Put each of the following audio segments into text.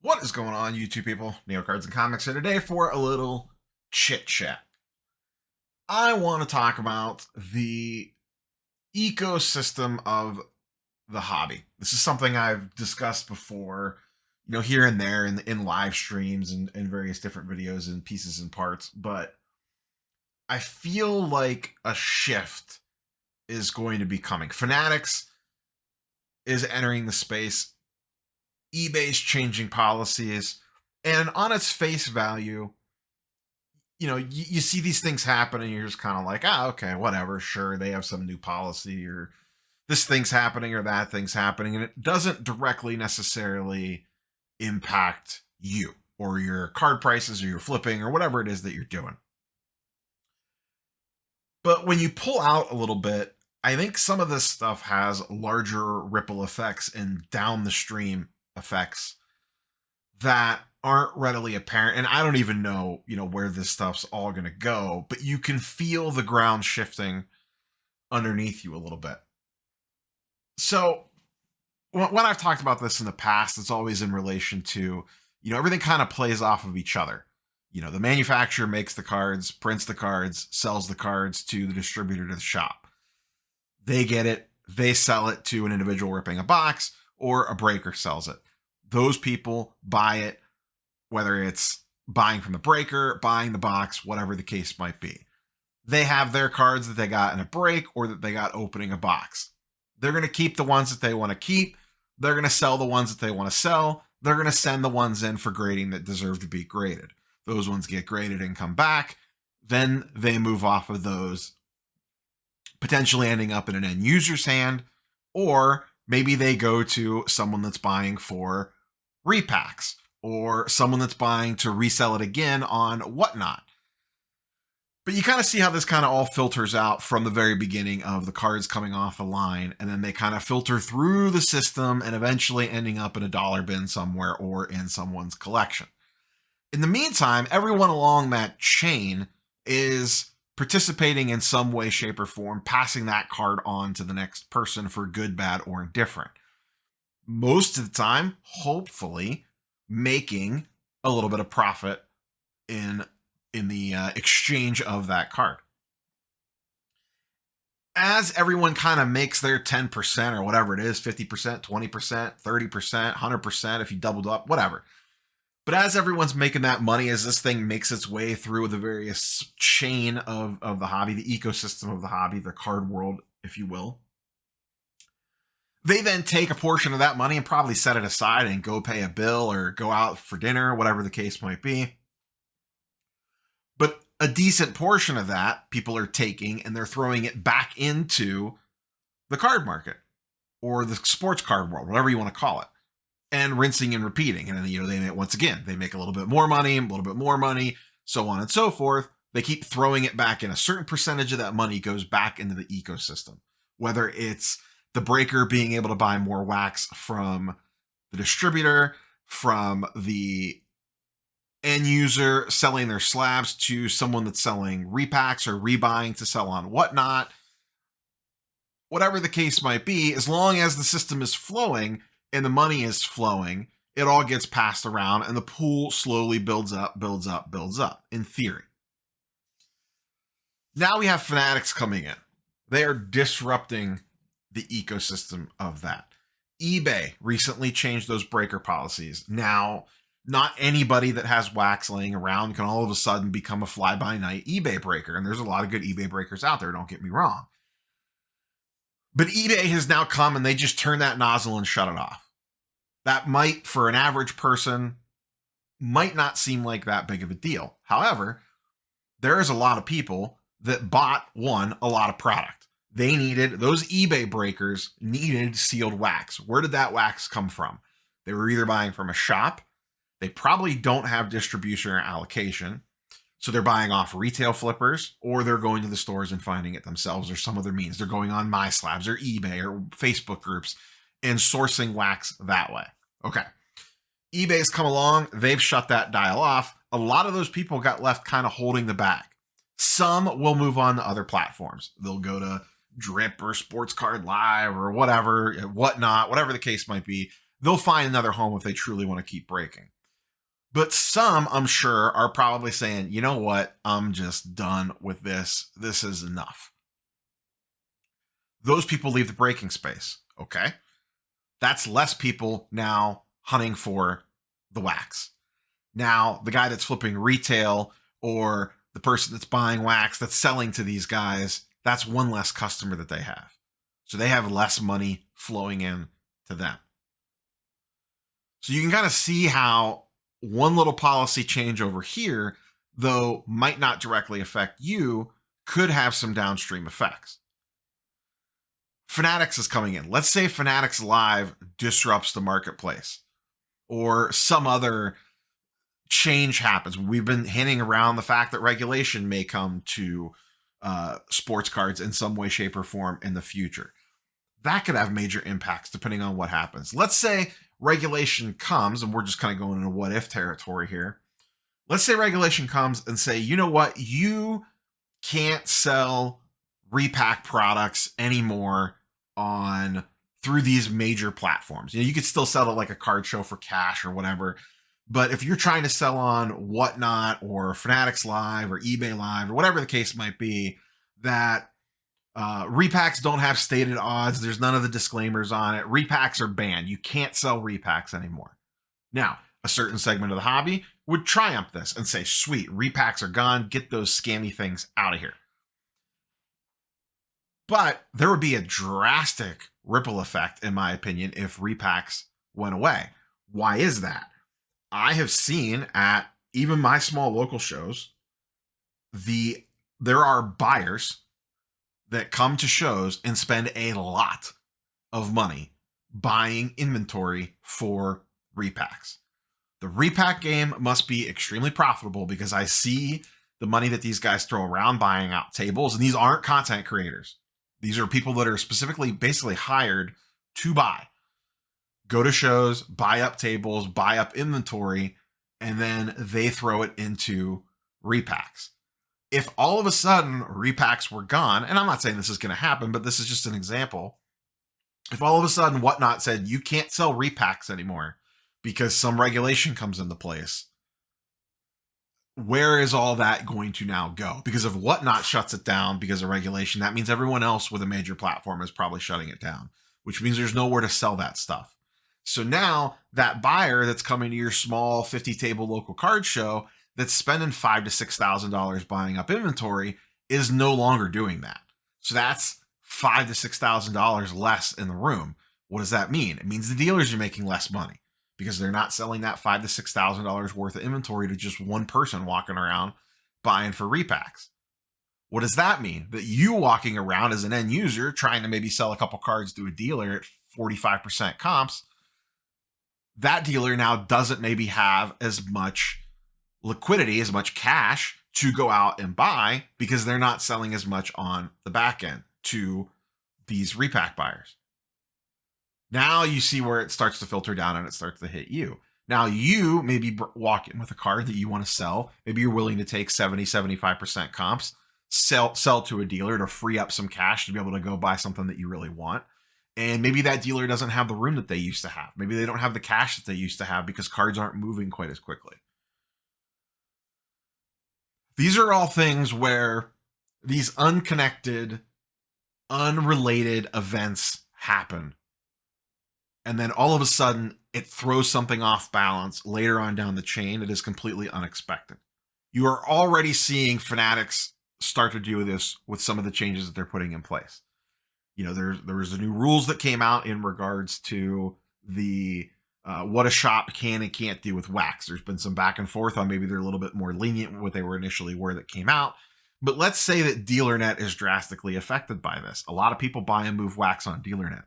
What is going on, YouTube people? Neo Cards and Comics here today for a little chit chat. I want to talk about the ecosystem of the hobby. This is something I've discussed before, here and there in live streams and various different videos and pieces and parts, but I feel like a shift is going to be coming. Fanatics is entering the space. eBay's changing policies, and on its face value, you see these things happen and you're just kind of like, okay, whatever, sure, they have some new policy or this thing's happening or that thing's happening, and it doesn't directly necessarily impact you or your card prices or your flipping or whatever it is that you're doing. But when you pull out a little bit, I think some of this stuff has larger ripple effects and down the stream effects that aren't readily apparent. And I don't even know, where this stuff's all going to go, but you can feel the ground shifting underneath you a little bit. So when I've talked about this in the past, it's always in relation to, everything kind of plays off of each other. The manufacturer makes the cards, prints the cards, sells the cards to the distributor to the shop. They get it, they sell it to an individual ripping a box, or a breaker sells it. Those people buy it, whether it's buying from the breaker, buying the box, whatever the case might be. They have their cards that they got in a break or that they got opening a box. They're going to keep the ones that they want to keep. They're going to sell the ones that they want to sell. They're going to send the ones in for grading that deserve to be graded. Those ones get graded and come back. Then they move off of those, potentially ending up in an end user's hand, or maybe they go to someone that's buying for repacks or someone that's buying to resell it again on whatnot. But you kind of see how this kind of all filters out from the very beginning of the cards coming off the line, and then they kind of filter through the system and eventually ending up in a dollar bin somewhere or in someone's collection. In the meantime, everyone along that chain is participating in some way, shape, or form, passing that card on to the next person for good, bad, or indifferent. Most of the time, hopefully, making a little bit of profit in the exchange of that card. As everyone kind of makes their 10% or whatever it is, 50%, 20%, 30%, 100%, if you doubled up, whatever. But as everyone's making that money, as this thing makes its way through the various chain of the hobby, the ecosystem of the hobby, the card world, if you will, they then take a portion of that money and probably set it aside and go pay a bill or go out for dinner, whatever the case might be. But a decent portion of that people are taking and they're throwing it back into the card market or the sports card world, whatever you want to call it, and rinsing and repeating. And then, they make, once again, they make a little bit more money, a little bit more money, so on and so forth. They keep throwing it back in. A certain percentage of that money goes back into the ecosystem, whether it's the breaker being able to buy more wax from the distributor, from the end user selling their slabs to someone that's selling repacks or rebuying to sell on whatnot. Whatever the case might be, as long as the system is flowing and the money is flowing, it all gets passed around and the pool slowly builds up, in theory. Now we have Fanatics coming in. They are disrupting the ecosystem of that. eBay recently changed those breaker policies. Now, not anybody that has wax laying around can all of a sudden become a fly-by-night eBay breaker. And there's a lot of good eBay breakers out there, don't get me wrong. But eBay has now come and they just turn that nozzle and shut it off. That might, for an average person, might not seem like that big of a deal. However, there is a lot of people that bought, a lot of product. Those eBay breakers needed sealed wax. Where did that wax come from? They were either buying from a shop. They probably don't have distribution or allocation. So they're buying off retail flippers, or they're going to the stores and finding it themselves or some other means. They're going on MySlabs or eBay or Facebook groups and sourcing wax that way. Okay. eBay's come along. They've shut that dial off. A lot of those people got left kind of holding the bag. Some will move on to other platforms. They'll go to Drip or Sports Card Live or whatever, whatnot, whatever the case might be. They'll find another home if they truly want to keep breaking. But some, I'm sure, are probably saying, you know what? I'm just done with this. This is enough. Those people leave the breaking space. Okay. That's less people now hunting for the wax. Now, the guy that's flipping retail or the person that's buying wax that's selling to these guys, that's one less customer that they have. So they have less money flowing in to them. So you can kind of see how one little policy change over here, though might not directly affect you, could have some downstream effects. Fanatics is coming in. Let's say Fanatics Live disrupts the marketplace or some other change happens. We've been hinting around the fact that regulation may come to sports cards in some way, shape, or form in the future. That could have major impacts depending on what happens. Let's say regulation comes, and we're just kind of going into what if territory here. Let's say regulation comes and say, you know what, you can't sell repack products anymore on through these major platforms. You know, you could still sell it like a card show for cash or whatever. But if you're trying to sell on Whatnot or Fanatics Live or eBay Live or whatever the case might be, that repacks don't have stated odds. There's none of the disclaimers on it. Repacks are banned. You can't sell repacks anymore. Now, a certain segment of the hobby would triumph this and say, sweet, repacks are gone. Get those scammy things out of here. But there would be a drastic ripple effect, in my opinion, if repacks went away. Why is that? I have seen at even my small local shows, there are buyers that come to shows and spend a lot of money buying inventory for repacks. The repack game must be extremely profitable because I see the money that these guys throw around buying out tables, and these aren't content creators. These are people that are specifically basically hired to buy. Go to shows, buy up tables, buy up inventory, and then they throw it into repacks. If all of a sudden repacks were gone, and I'm not saying this is going to happen, but this is just an example. If all of a sudden Whatnot said you can't sell repacks anymore because some regulation comes into place, where is all that going to now go? Because if Whatnot shuts it down because of regulation, that means everyone else with a major platform is probably shutting it down, which means there's nowhere to sell that stuff. So now that buyer that's coming to your small 50 table local card show that's spending $5,000 to $6,000 buying up inventory is no longer doing that. So that's $5,000 to $6,000 less in the room. What does that mean? It means the dealers are making less money because they're not selling that $5,000 to $6,000 worth of inventory to just one person walking around buying for repacks. What does that mean? That you walking around as an end user trying to maybe sell a couple cards to a dealer at 45% comps, that dealer now doesn't maybe have as much liquidity, as much cash to go out and buy because they're not selling as much on the back end to these repack buyers. Now you see where it starts to filter down and it starts to hit you. Now you maybe walk in with a card that you want to sell. Maybe you're willing to take 70, 75% comps, sell to a dealer to free up some cash to be able to go buy something that you really want. And maybe that dealer doesn't have the room that they used to have. Maybe they don't have the cash that they used to have because cards aren't moving quite as quickly. These are all things where these unconnected, unrelated events happen. And then all of a sudden, it throws something off balance later on down the chain that is completely unexpected. You are already seeing Fanatics start to do this with some of the changes that they're putting in place. You know, there was the new rules that came out in regards to the what a shop can and can't do with wax. There's been some back and forth on maybe they're a little bit more lenient with what they were initially were that came out. But let's say that DealerNet is drastically affected by this. A lot of people buy and move wax on DealerNet.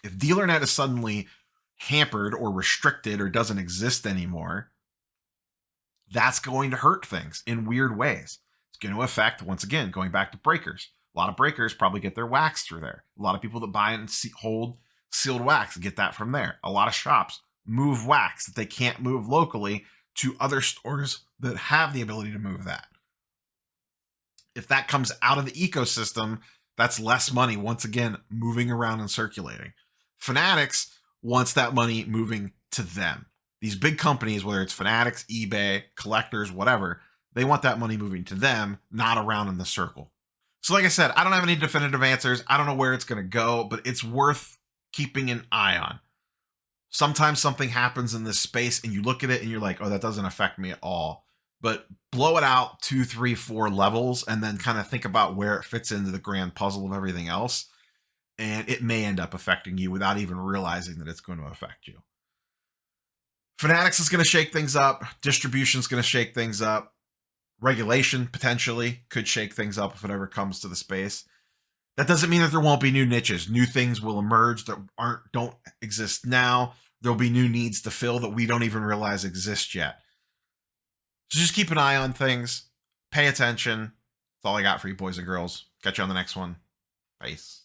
If DealerNet is suddenly hampered or restricted or doesn't exist anymore, that's going to hurt things in weird ways. It's going to affect, once again, going back to breakers. A lot of breakers probably get their wax through there. A lot of people that buy and hold sealed wax get that from there. A lot of shops move wax that they can't move locally to other stores that have the ability to move that. If that comes out of the ecosystem, that's less money, once again, moving around and circulating. Fanatics wants that money moving to them These big companies, whether it's Fanatics, eBay, collectors, whatever, they want that money moving to them, not around in the circle. So, like I said, I don't have any definitive answers. I don't know where it's going to go, but it's worth keeping an eye on. Sometimes something happens in this space and you look at it and you're like, oh, that doesn't affect me at all. But blow it out 2, 3, 4 levels and then kind of think about where it fits into the grand puzzle of everything else. And it may end up affecting you without even realizing that it's going to affect you. Fanatics is going to shake things up. Distribution is going to shake things up. Regulation potentially could shake things up if it ever comes to the space. That doesn't mean that there won't be new niches. New things will emerge that don't exist now. There'll be new needs to fill that we don't even realize exist yet. So just keep an eye on things. Pay attention. That's all I got for you, boys and girls. Catch you on the next one. Peace.